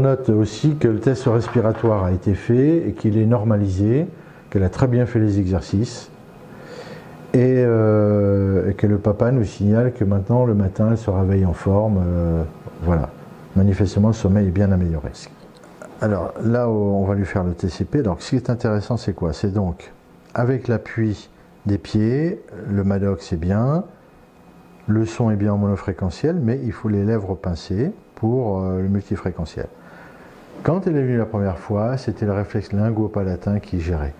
note aussi que le test respiratoire a été fait et qu'il est normalisé, qu'elle a très bien fait les exercices et que le papa nous signale que maintenant le matin elle se réveille en forme. Voilà, manifestement le sommeil est bien amélioré. Alors là on va lui faire le TCP. Donc ce qui est intéressant c'est quoi? C'est donc avec l'appui des pieds, le Maddox est bien, le son est bien en monofréquentiel, mais il faut les lèvres pincées pour le multifréquentiel. Quand elle est venue la première fois, c'était le réflexe lingo-palatin qui gérait.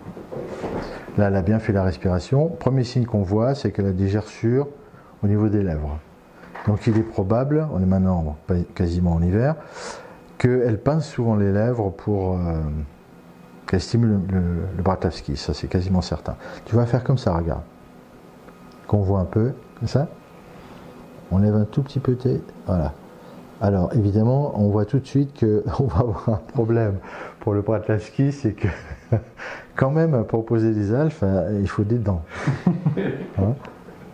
Là, elle a bien fait la respiration. Premier signe qu'on voit, c'est qu'elle a des gerçures au niveau des lèvres. Donc il est probable, on est maintenant quasiment en hiver, qu'elle pince souvent les lèvres pour qu'elle stimule le Bartlavski. Ça, c'est quasiment certain. Tu vas faire comme ça, regarde. Qu'on voit un peu, comme ça. On lève un tout petit peu, voilà. Alors évidemment, on voit tout de suite qu'on va avoir un problème pour le Bartlavski, c'est que quand même, pour poser des alphes, il faut des dents. Hein,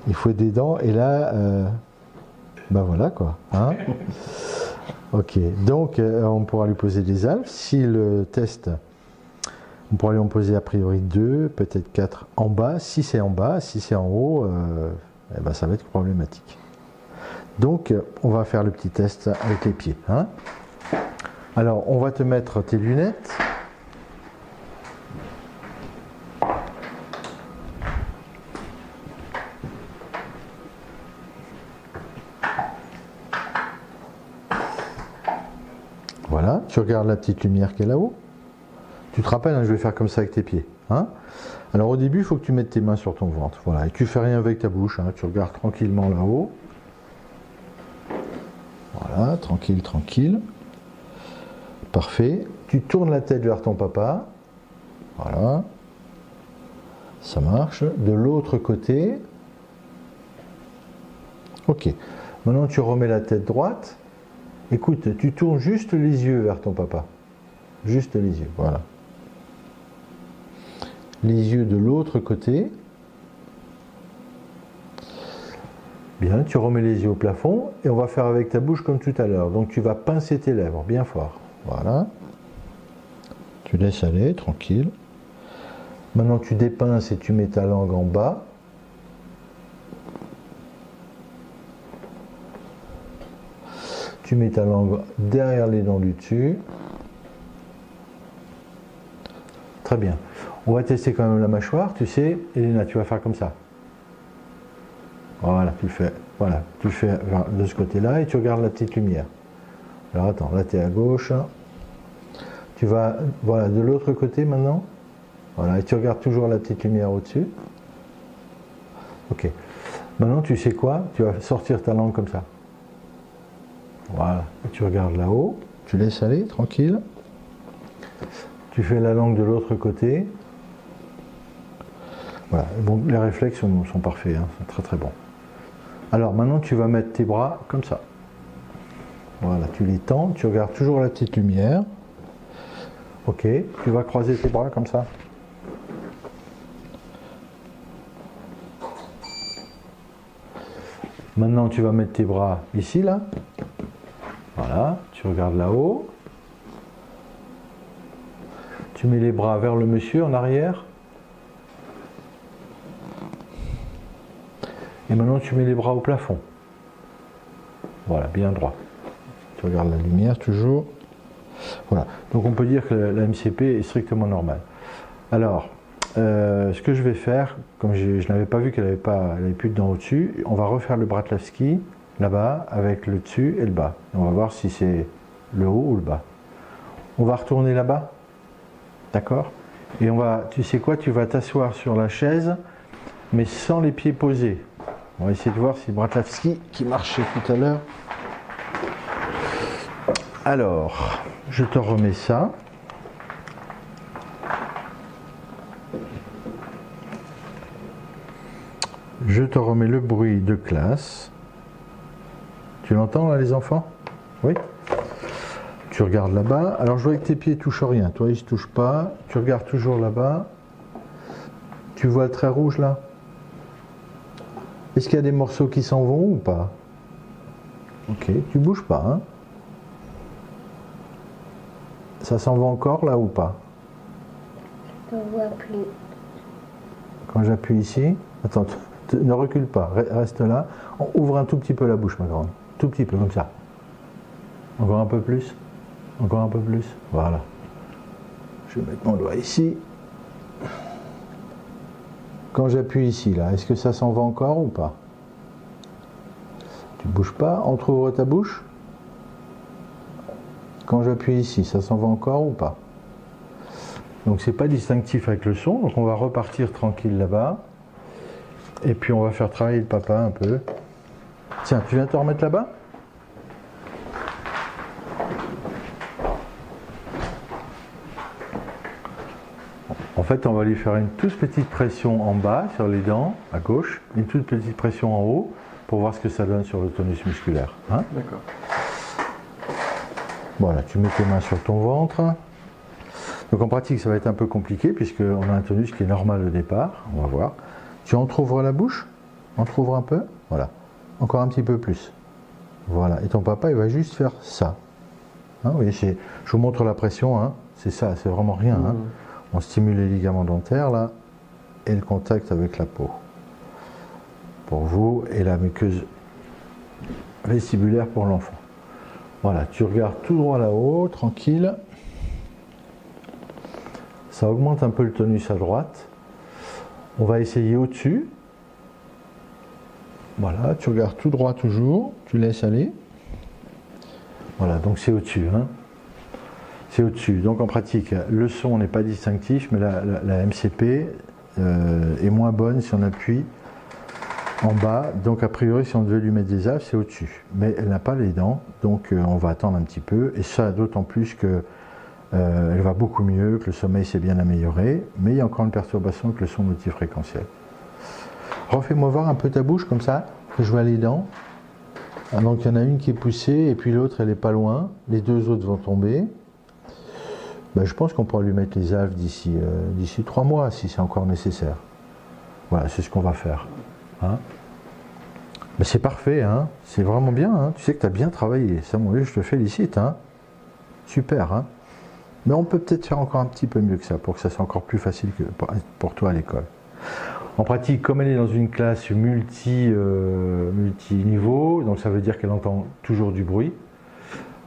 il faut des dents, et là, ben voilà quoi. Hein. Ok, donc on pourra lui poser des alphes. Si le test, on pourra lui en poser a priori 2, peut-être 4 en bas. Si c'est en bas, si c'est en haut, eh ben, ça va être problématique. Donc, on va faire le petit test avec les pieds. Hein. Alors, on va te mettre tes lunettes. Voilà, tu regardes la petite lumière qui est là-haut. Tu te rappelles, hein, je vais faire comme ça avec tes pieds. Hein. Alors, au début, il faut que tu mettes tes mains sur ton ventre. Voilà, et tu fais rien avec ta bouche. Hein, tu regardes tranquillement là-haut. Voilà, tranquille, tranquille. Parfait. Tu tournes la tête vers ton papa. Voilà. Ça marche. De l'autre côté. Ok. Maintenant, tu remets la tête droite. Écoute, tu tournes juste les yeux vers ton papa. Juste les yeux, voilà. Les yeux de l'autre côté. Bien, tu remets les yeux au plafond et on va faire avec ta bouche comme tout à l'heure. Donc tu vas pincer tes lèvres bien fort. Voilà. Tu laisses aller, tranquille. Maintenant tu dépinces et tu mets ta langue en bas. Tu mets ta langue derrière les dents du dessus. Très bien. On va tester quand même la mâchoire, tu sais. Elena, tu vas faire comme ça. Voilà, tu fais de ce côté-là et tu regardes la petite lumière. Alors attends, là tu es à gauche. Tu vas, voilà, de l'autre côté maintenant. Voilà, et tu regardes toujours la petite lumière au-dessus. Ok. Maintenant, tu sais quoi? Tu vas sortir ta langue comme ça. Voilà, et tu regardes là-haut. Tu laisses aller, tranquille. Tu fais la langue de l'autre côté. Voilà, bon, les réflexes sont parfaits, hein, sont très très bons. Alors maintenant tu vas mettre tes bras comme ça. Voilà, tu les tends, tu regardes toujours la petite lumière. Ok, tu vas croiser tes bras comme ça. Maintenant tu vas mettre tes bras ici là. Voilà, tu regardes là-haut. Tu mets les bras vers le monsieur en arrière. Et maintenant tu mets les bras au plafond. Voilà, bien droit. Tu regardes la lumière toujours. Voilà, donc on peut dire que la MCP est strictement normale. Alors, ce que je vais faire, comme je n'avais pas vu qu'elle n'avait plus de dents au-dessus, on va refaire le Bartlavski là-bas avec le dessus et le bas. Et on va voir si c'est le haut ou le bas. On va retourner là-bas, d'accord? Et on va, tu sais quoi, tu vas t'asseoir sur la chaise, mais sans les pieds posés. On va essayer de voir si le Bartlavski qui marchait tout à l'heure. Alors, je te remets ça. Je te remets le bruit de classe. Tu l'entends là les enfants? Oui? Tu regardes là-bas. Alors je vois que tes pieds ne touchent rien. Toi, ils ne se touchent pas. Tu regardes toujours là-bas. Tu vois le trait rouge là? Est-ce qu'il y a des morceaux qui s'en vont ou pas? Ok, tu bouges pas. Hein? Ça s'en va encore là ou pas? Je ne vois plus. Quand j'appuie ici, attends, ne recule pas, reste là. On ouvre un tout petit peu la bouche, ma grande. Tout petit peu, comme ça. Encore un peu plus. Encore un peu plus. Voilà. Je vais mettre mon doigt ici. Quand j'appuie ici, là, est-ce que ça s'en va encore ou pas? Tu ne bouges pas. Entrouvre ta bouche. Quand j'appuie ici, ça s'en va encore ou pas? Donc c'est pas distinctif avec le son, donc on va repartir tranquille là-bas. Et puis on va faire travailler le papa un peu. Tiens, tu viens te remettre là-bas? En fait, on va lui faire une toute petite pression en bas sur les dents, à gauche, une toute petite pression en haut, pour voir ce que ça donne sur le tonus musculaire. Hein? D'accord. Voilà, tu mets tes mains sur ton ventre. Donc en pratique, ça va être un peu compliqué, puisqu'on a un tonus qui est normal au départ. On va voir. Tu entrouvres la bouche? Entrouvre un peu? Voilà. Encore un petit peu plus. Voilà. Et ton papa, il va juste faire ça. Hein, vous voyez, je vous montre la pression. Hein. C'est ça, c'est vraiment rien. Hein. On stimule les ligaments dentaires, là, et le contact avec la peau. Pour vous, et la muqueuse vestibulaire pour l'enfant. Voilà, tu regardes tout droit là-haut, tranquille. Ça augmente un peu le tonus à droite. On va essayer au-dessus. Voilà, tu regardes tout droit toujours, tu laisses aller. Voilà, donc c'est au-dessus. Hein. C'est au-dessus. Donc en pratique, le son n'est pas distinctif, mais la MCP est moins bonne si on appuie en bas. Donc a priori, si on devait lui mettre des affes, c'est au-dessus. Mais elle n'a pas les dents, donc on va attendre un petit peu. Et ça, d'autant plus que elle va beaucoup mieux, que le sommeil s'est bien amélioré, mais il y a encore une perturbation avec le son multifréquentiel. Refais-moi voir un peu ta bouche comme ça, que je vois les dents. Ah, donc il y en a une qui est poussée et puis l'autre elle est pas loin. Les deux autres vont tomber. Ben, je pense qu'on pourra lui mettre les affes d'ici 3 mois si c'est encore nécessaire. Voilà, c'est ce qu'on va faire. Hein, ben, c'est parfait, hein, c'est vraiment bien. Hein, tu sais que tu as bien travaillé. Ça, mon vieux, je te félicite. Hein. Super. Hein. Mais on peut peut-être faire encore un petit peu mieux que ça pour que ça soit encore plus facile que pour toi à l'école. En pratique, comme elle est dans une classe multi-niveau, donc ça veut dire qu'elle entend toujours du bruit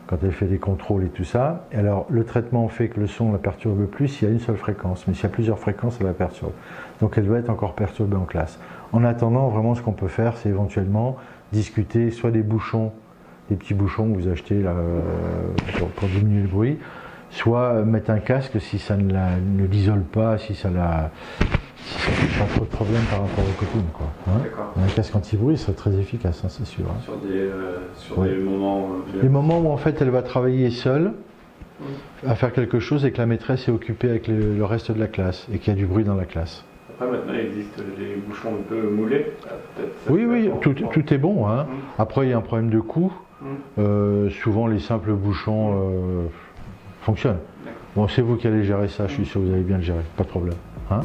quand elle fait des contrôles et tout ça. Et alors, le traitement fait que le son la perturbe plus s'il y a une seule fréquence, mais s'il y a plusieurs fréquences, elle la perturbe. Donc elle doit être encore perturbée en classe. En attendant, vraiment, ce qu'on peut faire, c'est éventuellement discuter soit des bouchons, des petits bouchons que vous achetez là, pour diminuer le bruit, soit mettre un casque si ça ne l'isole pas, si ça n'a pas trop de problème par rapport aux copines. Quoi, hein. Un casque anti-bruit serait très efficace, hein, c'est sûr. Hein. Sur des moments... Les moments où en fait elle va travailler seule, à faire quelque chose et que la maîtresse est occupée avec le reste de la classe et qu'il y a du bruit dans la classe. Après maintenant il existe des bouchons un peu moulés. Oui, tout est bon. Hein. Après il y a un problème de coût. Souvent les simples bouchons fonctionnent. Bon, c'est vous qui allez gérer ça, je suis sûr que vous allez bien le gérer, pas de problème. Hein.